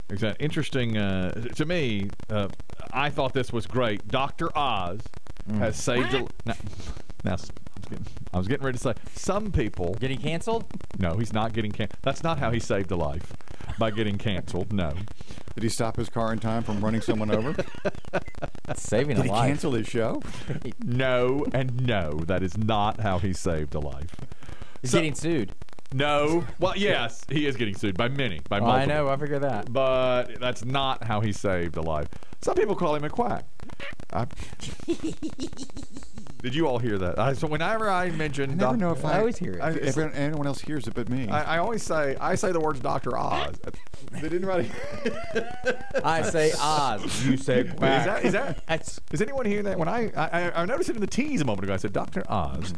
Exactly. Interesting. To me, I thought this was great. Dr. Oz has saved a... Now, I was getting ready to say, some people... Getting canceled? No, he's not getting canceled. That's not how he saved a life, by getting canceled. No. Did he stop his car in time from running someone over? Saving a Did he life. cancel his show? No and no. That is not how he saved a life. He's getting sued. No. Well, yes, he is getting sued by many. By Oh, multiple. I know. I figured that. But that's not how he saved a life. Some people call him a quack. Did you all hear that? So whenever I mention... I never know if I always hear it. If anyone else hears it but me. I always say the words Dr. Oz. Did anybody... I say Oz. You say quack. Is anyone hearing that? When I noticed it in the tease a moment ago. I said Dr. Oz.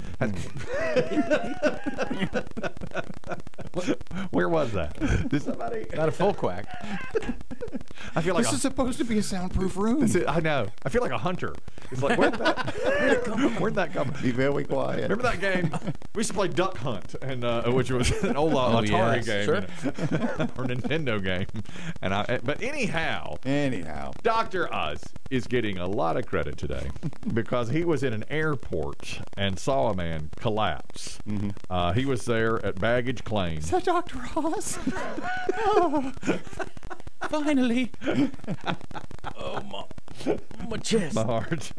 Where was that? Did somebody... Not a full quack. I feel like this is supposed to be a soundproof room. I know. I feel like a hunter. It's like, where'd that come from? Be very quiet. Remember that game? We used to play Duck Hunt, and which was an old Atari game, sure. or Nintendo game. But anyhow, Dr. Oz is getting a lot of credit today because he was in an airport and saw a man collapse. He was there at baggage claim. Is that Dr. Oz? Finally. Oh, my chest. My heart.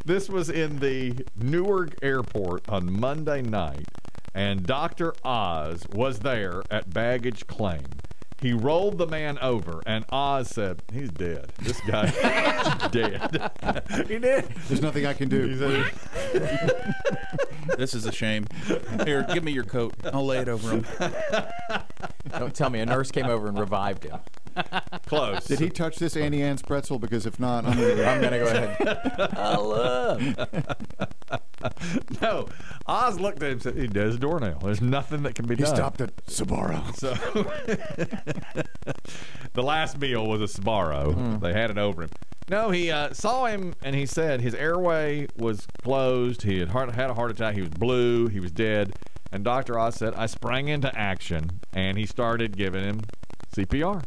This was in the Newark airport on Monday night, and Dr. Oz was there at baggage claim. He rolled the man over, and Oz said, he's dead. This guy is dead. He did. There's nothing I can do. This is a shame. Here, give me your coat. I'll lay it over him. Don't tell me a nurse came over and revived him. Close. Did he touch this Annie Ann's pretzel? Because if not, I'm going to go ahead. I love. No. Oz looked at him and said, he does a doornail. There's nothing that can be done. He stopped at Sbarro. So the last meal was a Sbarro. They had it over him. No, he saw him, and he said his airway was closed. He had had a heart attack. He was blue. He was dead. And Dr. Oz said, I sprang into action, and he started giving him CPR.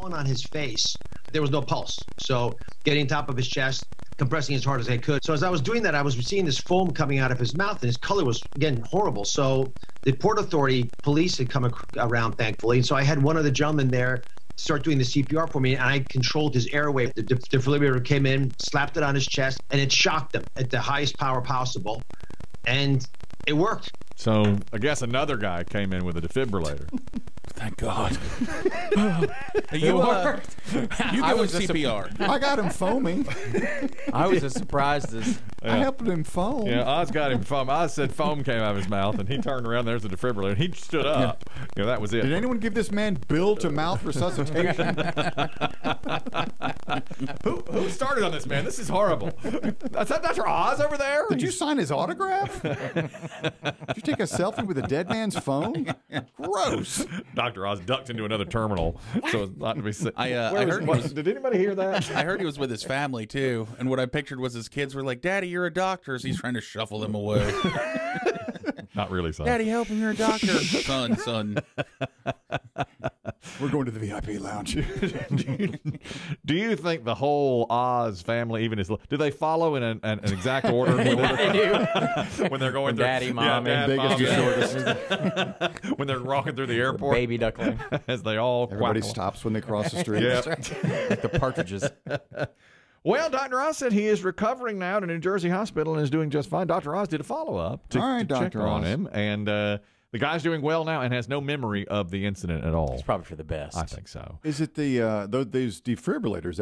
On his face, there was no pulse. So getting top of his chest, compressing as hard as I could. So as I was doing that, I was seeing this foam coming out of his mouth, and his color was, again, horrible. So the Port Authority police had come around, thankfully. And so I had one of the gentlemen there start doing the CPR for me, and I controlled his airway. The defibrillator came in, slapped it on his chest, and it shocked him at the highest power possible. And it worked. So I guess another guy came in with a defibrillator. Thank God. You give him CPR. I got him foaming. I was as surprised as... I helped him foam. Yeah, Oz got him foam. Oz said foam came out of his mouth, and he turned around. There's the defibrillator. And he stood up. You know, that was it. Did anyone give this man bill-to-mouth resuscitation? Who started on this, man? This is horrible. Is that Dr. Oz over there? Did you sign his autograph? Did you take a selfie with a dead man's phone? Gross. Dr. Oz ducked into another terminal, so it's not to be sick. I heard he was, did anybody hear that? I heard he was with his family too, and what I pictured was his kids were like, "Daddy, you're a doctor." So he's trying to shuffle them away. Not really, son. Daddy, help him! You're a doctor. Son. We're going to the VIP lounge. Do you think the whole Oz family, even do they follow in an exact order? They do. When they're going through Daddy, Mom, and biggest to shortest. When they're walking through the airport, baby duckling, as they all everybody quackle. stops when they cross the street. Yeah. like the partridges. Well, Dr. Oz said he is recovering now at a New Jersey hospital and is doing just fine. Dr. Oz did a follow-up to check Dr. on Oz. him, and the guy's doing well now and has no memory of the incident at all. It's probably for the best. I think so. Is it those defibrillators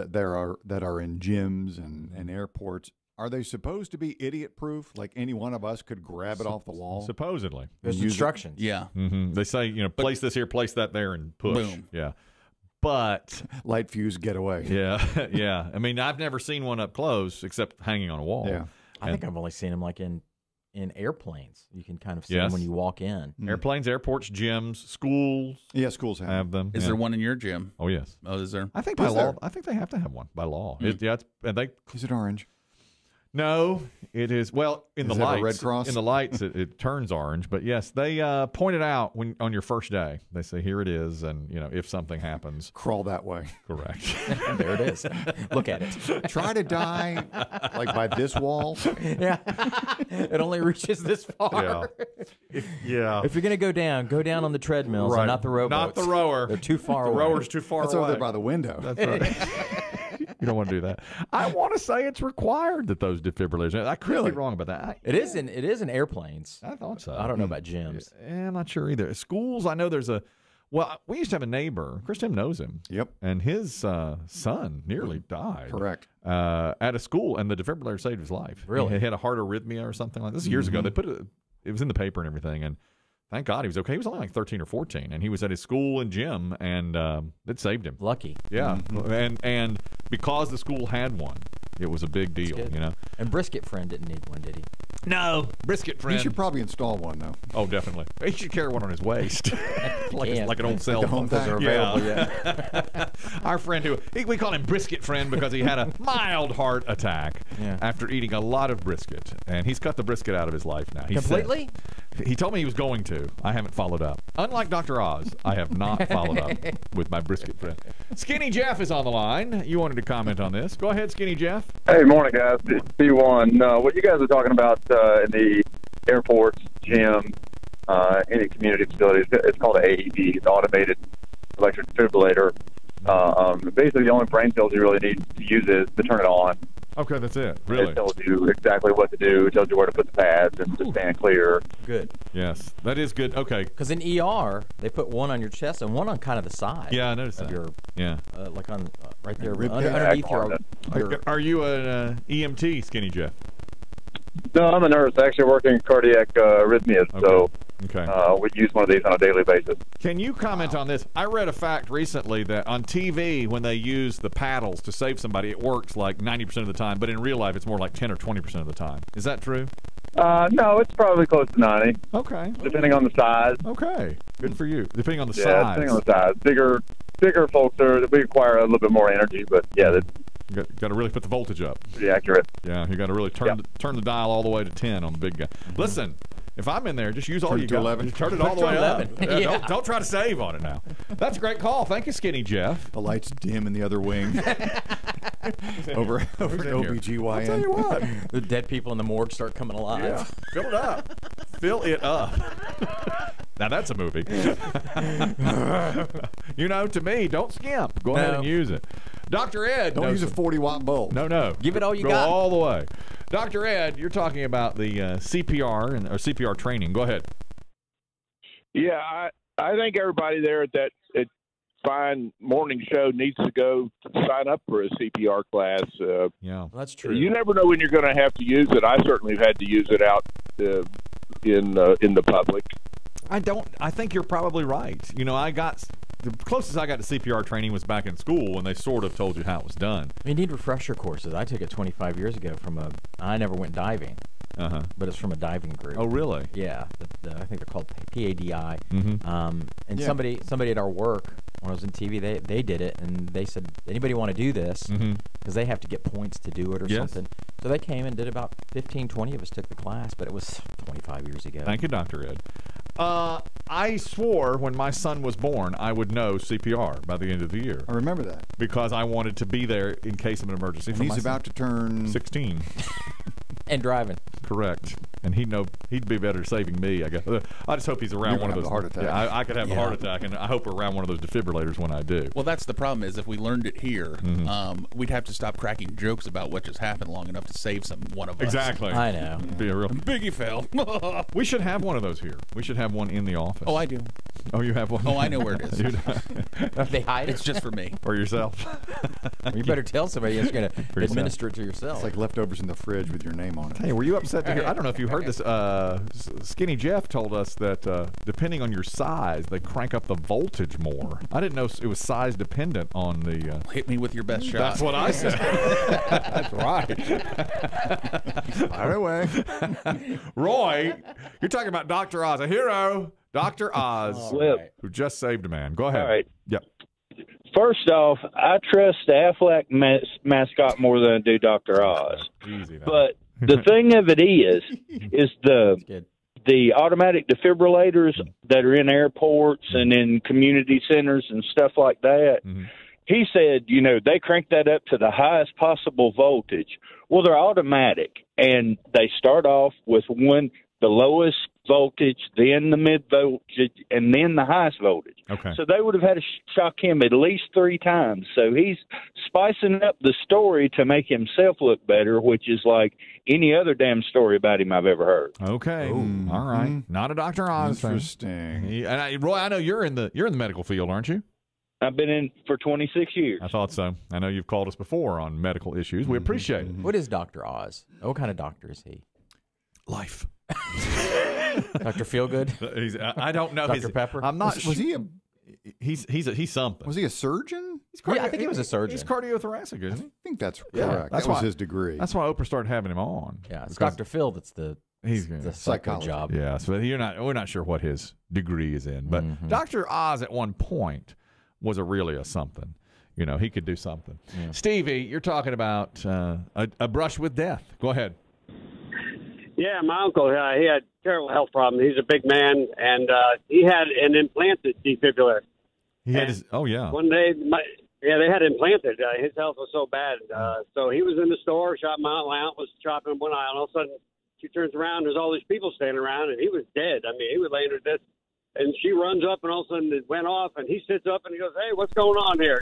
that are in gyms and airports? Are they supposed to be idiot-proof? Like any one of us could grab it off the wall? Supposedly. There's instructions. Yeah. They say, place this here, place that there, and push. Boom. Yeah. But light fuse, get away. Yeah, yeah. I mean, I've never seen one up close except hanging on a wall. Yeah. I think I've only seen them like in airplanes. You can kind of see them when you walk in. Airplanes, airports, gyms, schools. Yeah, schools have them. Is there one in your gym? Oh, yes. Oh, is there? I think by law. I think they have to have one by law. Is it orange? No, it is. Well, in Is the that a lights, Red Cross? in the lights, it turns orange. But yes, they point it out when on your first day. They say, "Here it is," and if something happens, Crawl that way. correct. There it is. Look at it. Try to die like by this wall. Yeah. It only reaches this far. Yeah. If you're going to go down on the treadmills and not the rowboats. Not the rower. They're too far The away. rower's too far That's away. over there by the window. That's right. You don't want to do that. I want to say it's required that those defibrillators. I could be wrong about that. It is in airplanes. I thought so. I don't know about gyms. I'm not sure either. Schools, I know there's a. Well, we used to have a neighbor. Chris Tim knows him. Yep. And his son nearly died. Correct. At a school, and the defibrillator saved his life. Really? He had a heart arrhythmia or something like this. Years ago, they put it was in the paper and everything, and thank God he was okay. He was only like 13 or 14, and he was at his school and gym, and it saved him. Lucky. Yeah, and because the school had one, it was a big deal. good. And Brisket Friend didn't need one, did he? No, Brisket Friend. You should probably install one, though. Oh, definitely. He should carry one on his waist, like an old cell the phone. home thing. Are available yet. Our friend we call him Brisket Friend because he had a mild heart attack after eating a lot of brisket, and he's cut the brisket out of his life now. Completely? He told me he was going to. I haven't followed up. Unlike Dr. Oz, I have not followed up with my Brisket Friend. Skinny Jeff is on the line. You wanted to comment on this. Go ahead, Skinny Jeff. Hey, morning, guys. It's B1. What you guys are talking about in the airports, gym, any community facilities, it's called an AED, an automated electric defibrillator. Basically, the only brain cells you really need to use is to turn it on. Okay, that's it. Really? It tells you exactly what to do. It tells you where to put the pads and to stand clear. Good. Yes, that is good. Okay. Because in ER, they put one on your chest and one on kind of the side. Yeah, I noticed of that. Your, like on right there, Rib underneath cage. your. Are you an EMT, Skinny Jeff? No, I'm a nurse. I actually work in cardiac arrhythmias, so we use one of these on a daily basis. Can you comment on this? I read a fact recently that on TV, when they use the paddles to save somebody, it works like 90% of the time, but in real life, it's more like 10 or 20% of the time. Is that true? No, it's probably close to 90. Okay. Depending on the size. Okay. Good for you. Depending on the size. Yeah, depending on the size. Bigger folks we require a little bit more energy, but yeah, that's you got to really put the voltage up. pretty accurate. Yeah, you got to really turn the dial all the way to 10 on the big guy. Listen, if I'm in there, just use all Turn you it to got. 11. Just turn it all the way up. 11. Yeah. Don't try to save on it now. That's a great call. Thank you, Skinny Jeff. The lights dim in the other wing. over at in here? OBGYN. I'll tell you what. The dead people in the morgue start coming alive. Yeah, fill it up. Fill it up. Now that's a movie. To me, don't skimp. Go ahead and use it. Dr. Ed. Don't use a 40-watt bulb. No. Give it all you Go got. all the way. Dr. Ed, you're talking about the CPR or CPR training. Go ahead. Yeah, I think everybody there at that fine morning show needs to go sign up for a CPR class. Yeah, that's true. You never know when you're going to have to use it. I certainly have had to use it out in the public. I think you're probably right. The closest I got to CPR training was back in school when they sort of told you how it was done. You need refresher courses. I took it 25 years ago I never went diving. But it's from a diving group. Oh, really? Yeah. I think they're called PADI. Mm-hmm. And somebody at our work, when I was in TV, they did it, and they said, anybody want to do this? Because they have to get points to do it or something. So they came and did about 15, 20 of us took the class, but it was 25 years ago. Thank you, Dr. Ed. I swore when my son was born I would know CPR by the end of the year. I remember that. Because I wanted to be there in case of an emergency. And he's about to turn 16. And driving. Correct. And he'd be better saving me, I guess. I just hope he's around one of those. Heart attack. Yeah, I could have a heart attack, and I hope we're around one of those defibrillators when I do. Well, that's the problem is if we learned it here, we'd have to stop cracking jokes about what just happened long enough to save one of us. Exactly. I know. Be a real. Biggie fell. We should have one of those here. We should have one in the office. Oh, I do. Oh, you have one? Oh, I know where it is. They hide It's it. just for me. Or yourself. You better tell somebody that's going to administer it to yourself. It's like leftovers in the fridge with your name on it. Hey, were you upset to hear? I don't know if you heard this. Skinny Jeff told us that depending on your size, they crank up the voltage more. I didn't know it was size dependent on the. Hit me with your best shot. That's what I said. That's right. Fire away. Roy, you're talking about Dr. Oz, a hero. Dr. Oz, Flip. who just saved a man. Go ahead. All right. Yep. First off, I trust the Aflac mascot more than I do Dr. Oz. Easy now. But the thing of it is the automatic defibrillators that are in airports and in community centers and stuff like that. Mm-hmm. He said, you know, they crank that up to the highest possible voltage. Well, they're automatic, and they start off with the lowest voltage, then the mid voltage, and then the highest voltage. Okay. So they would have had to shock him at least 3 times. So he's spicing up the story to make himself look better, which is like any other damn story about him I've ever heard. Okay. All right. Not a Dr. Oz fan. Interesting. Roy, I know you're in the medical field, aren't you? I've been in for 26 years. I thought so. I know you've called us before on medical issues. We appreciate it. What is Dr. Oz? What kind of doctor is he? Life. Dr. Feelgood? I don't know. Dr. Pepper? I'm not. Was he a? He's something. Was he a surgeon? Yeah, I think he was a surgeon. He's cardiothorac, isn't he? I think that's Yeah, correct. that's that was why- his degree. That's why Oprah started having him on. Yeah, it's Because Dr. Phil that's the psycho Psychology. job. Yeah, so we're not sure what his degree is in, but Dr. Oz at one point was really a something. You know, he could do something. Yeah. Stevie, you're talking about a brush with death. Go ahead. Yeah, my uncle, he had terrible health problems. He's a big man, and he had an implanted defibrillator. He had his. Oh yeah. One day, they had implanted. His health was so bad. So he was in the store, shopping out, was shopping one aisle, and all of a sudden she turns around, there's all these people standing around, and he was dead. I mean, he was laying there dead. And she runs up, and all of a sudden it went off, and he sits up, and he goes, "Hey, what's going on here?"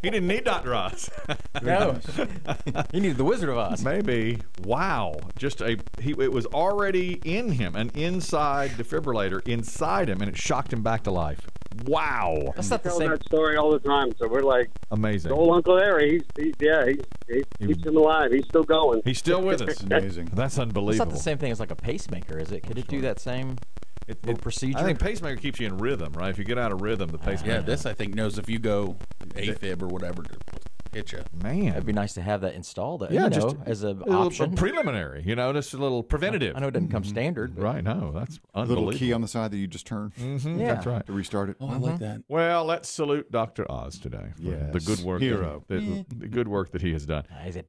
He didn't need Dr. Oz. No. He needed the Wizard of Oz. Maybe. Wow. It was already in him, an inside defibrillator inside him, and it shocked him back to life. Wow. That's not the Tell same. that story all the time. So we're like, Amazing. the old Uncle Larry, he keeps him alive. He's still going. He's still with us. Amazing. That's That's unbelievable. not the same thing as like a pacemaker, is it? Could it do that same procedure? I think pacemaker keeps you in rhythm, right? If you get out of rhythm, the pacemaker. Yeah, this I think knows if you go AFib or whatever to hit you. Man. It'd be nice to have that installed, Yeah, just just as an a option. preliminary, just a little preventative. I know it doesn't come standard. But Right, no, that's A unbelievable. little key on the side that you just turn Yeah. That's right. to restart it. Oh, I like that. Well, let's salute Dr. Oz today for the Yes. good work. Hero. The good work that he has done. He's a